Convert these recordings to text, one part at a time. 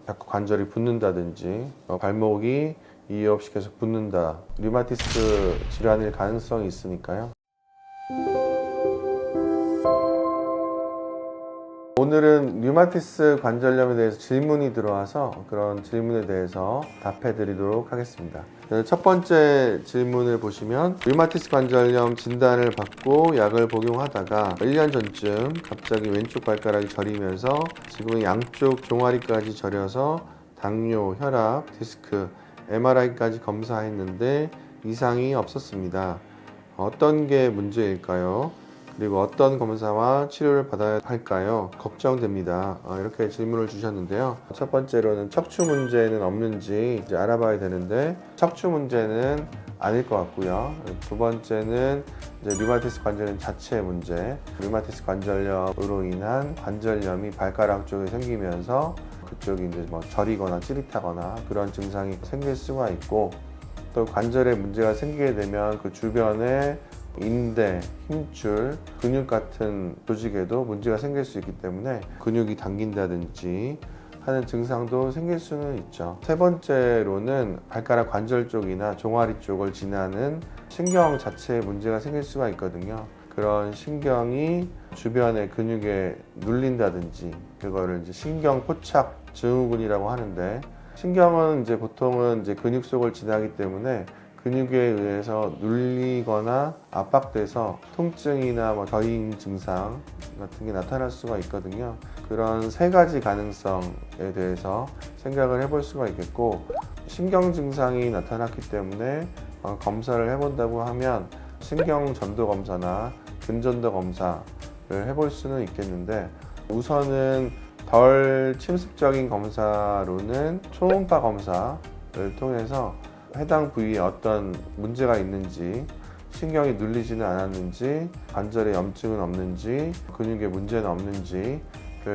자꾸 관절이 붓는다든지 발목이 이유 없이 계속 붓는다, 류마티스 질환일 가능성이 있으니까요. 오늘은 류마티스 관절염에 대해서 질문이 들어와서 그런 질문에 대해서 답해 드리도록 하겠습니다. 첫 번째 질문을 보시면, 류마티스 관절염 진단을 받고 약을 복용하다가 1년 전쯤 갑자기 왼쪽 발가락이 저리면서 지금은 양쪽 종아리까지 저려서 당뇨, 혈압, 디스크, MRI까지 검사했는데 이상이 없었습니다. 어떤 게 문제일까요? 그리고 어떤 검사와 치료를 받아야 할까요? 걱정됩니다. 이렇게 질문을 주셨는데요. 첫 번째로는 척추 문제는 없는지 이제 알아봐야 되는데, 척추 문제는 아닐 것 같고요. 두 번째는 이제 류마티스 관절염 자체 문제, 류마티스 관절염으로 인한 관절염이 발가락 쪽에 생기면서 그쪽이 이제 뭐 저리거나 찌릿하거나 그런 증상이 생길 수가 있고, 또 관절에 문제가 생기게 되면 그 주변에 인대, 힘줄, 근육 같은 조직에도 문제가 생길 수 있기 때문에 근육이 당긴다든지 하는 증상도 생길 수는 있죠. 세 번째로는 발가락 관절 쪽이나 종아리 쪽을 지나는 신경 자체에 문제가 생길 수가 있거든요. 그런 신경이 주변의 근육에 눌린다든지, 그거를 이제 신경 포착 증후군이라고 하는데, 신경은 이제 보통은 이제 근육 속을 지나기 때문에 근육에 의해서 눌리거나 압박돼서 통증이나 뭐 저림 증상 같은 게 나타날 수가 있거든요. 그런 세 가지 가능성에 대해서 생각을 해볼 수가 있겠고, 신경 증상이 나타났기 때문에 검사를 해본다고 하면 신경 전도 검사나 근전도 검사를 해볼 수는 있겠는데, 우선은 덜 침습적인 검사로는 초음파 검사를 통해서 해당 부위에 어떤 문제가 있는지, 신경이 눌리지는 않았는지, 관절에 염증은 없는지, 근육에 문제는 없는지를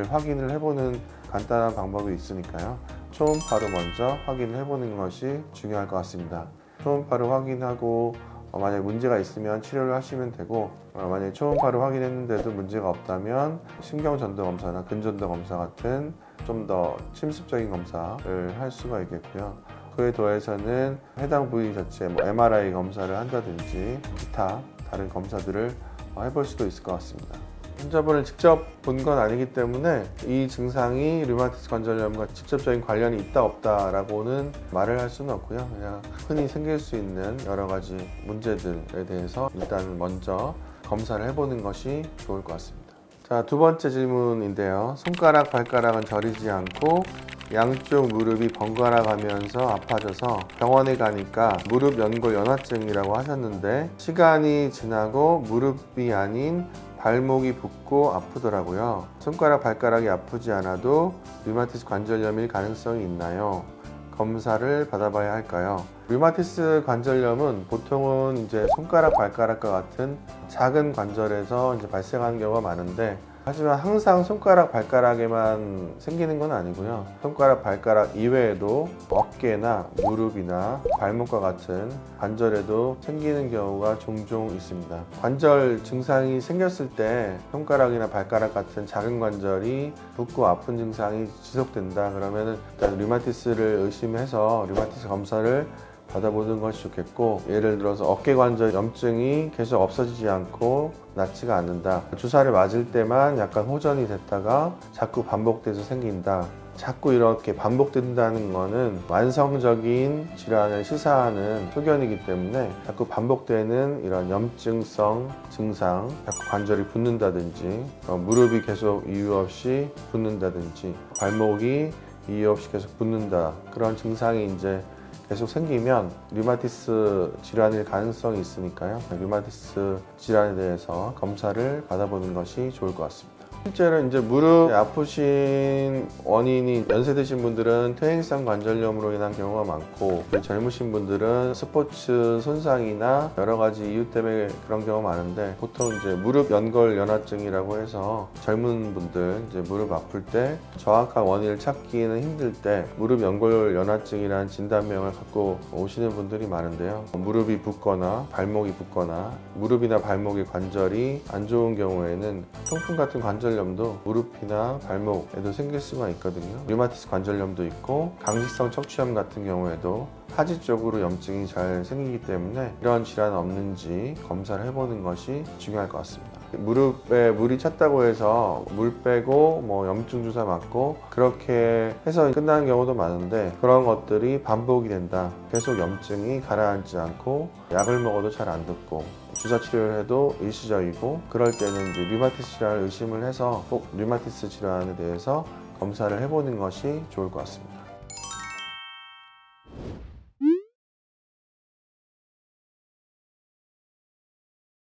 확인을 해보는 간단한 방법이 있으니까요. 초음파로 먼저 확인을 해보는 것이 중요할 것 같습니다. 초음파로 확인하고 만약에 문제가 있으면 치료를 하시면 되고, 만약에 초음파로 확인했는데도 문제가 없다면 신경전도 검사나 근전도 검사 같은 좀 더 침습적인 검사를 할 수가 있겠고요. 그에 더해서는 해당 부위 자체 MRI 검사를 한다든지 기타 다른 검사들을 해볼 수도 있을 것 같습니다. 환자분을 직접 본 건 아니기 때문에 이 증상이 류마티스 관절염과 직접적인 관련이 있다 없다라고는 말을 할 수는 없고요. 그냥 흔히 생길 수 있는 여러 가지 문제들에 대해서 일단 먼저 검사를 해보는 것이 좋을 것 같습니다. 자, 두 번째 질문인데요. 손가락, 발가락은 저리지 않고 양쪽 무릎이 번갈아 가면서 아파져서 병원에 가니까 무릎 연골 연화증이라고 하셨는데, 시간이 지나고 무릎이 아닌 발목이 붓고 아프더라고요. 손가락, 발가락이 아프지 않아도 류마티스 관절염일 가능성이 있나요? 검사를 받아봐야 할까요? 류마티스 관절염은 보통은 이제 손가락, 발가락과 같은 작은 관절에서 이제 발생하는 경우가 많은데, 하지만 항상 손가락, 발가락에만 생기는 건 아니고요. 손가락, 발가락 이외에도 어깨나 무릎이나 발목과 같은 관절에도 생기는 경우가 종종 있습니다. 관절 증상이 생겼을 때 손가락이나 발가락 같은 작은 관절이 붓고 아픈 증상이 지속된다 그러면 일단 류마티스를 의심해서 류마티스 검사를 받아보는 것이 좋겠고, 예를 들어서 어깨 관절 염증이 계속 없어지지 않고 낫지가 않는다, 주사를 맞을 때만 약간 호전이 됐다가 자꾸 반복돼서 생긴다, 자꾸 이렇게 반복된다는 거는 완성적인 질환을 시사하는 소견이기 때문에 자꾸 반복되는 이런 염증성 증상, 자꾸 관절이 붓는다든지, 무릎이 계속 이유 없이 붓는다든지, 발목이 이유 없이 계속 붓는다, 그런 증상이 이제 계속 생기면 류마티스 질환일 가능성이 있으니까요. 류마티스 질환에 대해서 검사를 받아보는 것이 좋을 것 같습니다. 실제로 이제 무릎 아프신 원인이 연세 드신 분들은 퇴행성 관절염으로 인한 경우가 많고, 젊으신 분들은 스포츠 손상이나 여러 가지 이유 때문에 그런 경우가 많은데, 보통 이제 무릎 연골 연화증이라고 해서 젊은 분들 이제 무릎 아플 때 정확한 원인을 찾기는 힘들 때 무릎 연골 연화증이라는 진단명을 갖고 오시는 분들이 많은데요. 무릎이 붓거나 발목이 붓거나 무릎이나 발목의 관절이 안 좋은 경우에는 통풍 같은 관절 관절염도 무릎이나 발목에도 생길 수가 있거든요. 류마티스 관절염도 있고 강직성 척추염 같은 경우에도 하지 쪽으로 염증이 잘 생기기 때문에 이런 질환 없는지 검사를 해보는 것이 중요할 것 같습니다. 무릎에 물이 찼다고 해서 물 빼고 뭐 염증 주사 맞고 그렇게 해서 끝나는 경우도 많은데 그런 것들이 반복이 된다. 계속 염증이 가라앉지 않고 약을 먹어도 잘 안 듣고 주사 치료를 해도 일시적이고 그럴 때는 이제 류마티스 질환을 의심을 해서 꼭 류마티스 질환에 대해서 검사를 해보는 것이 좋을 것 같습니다.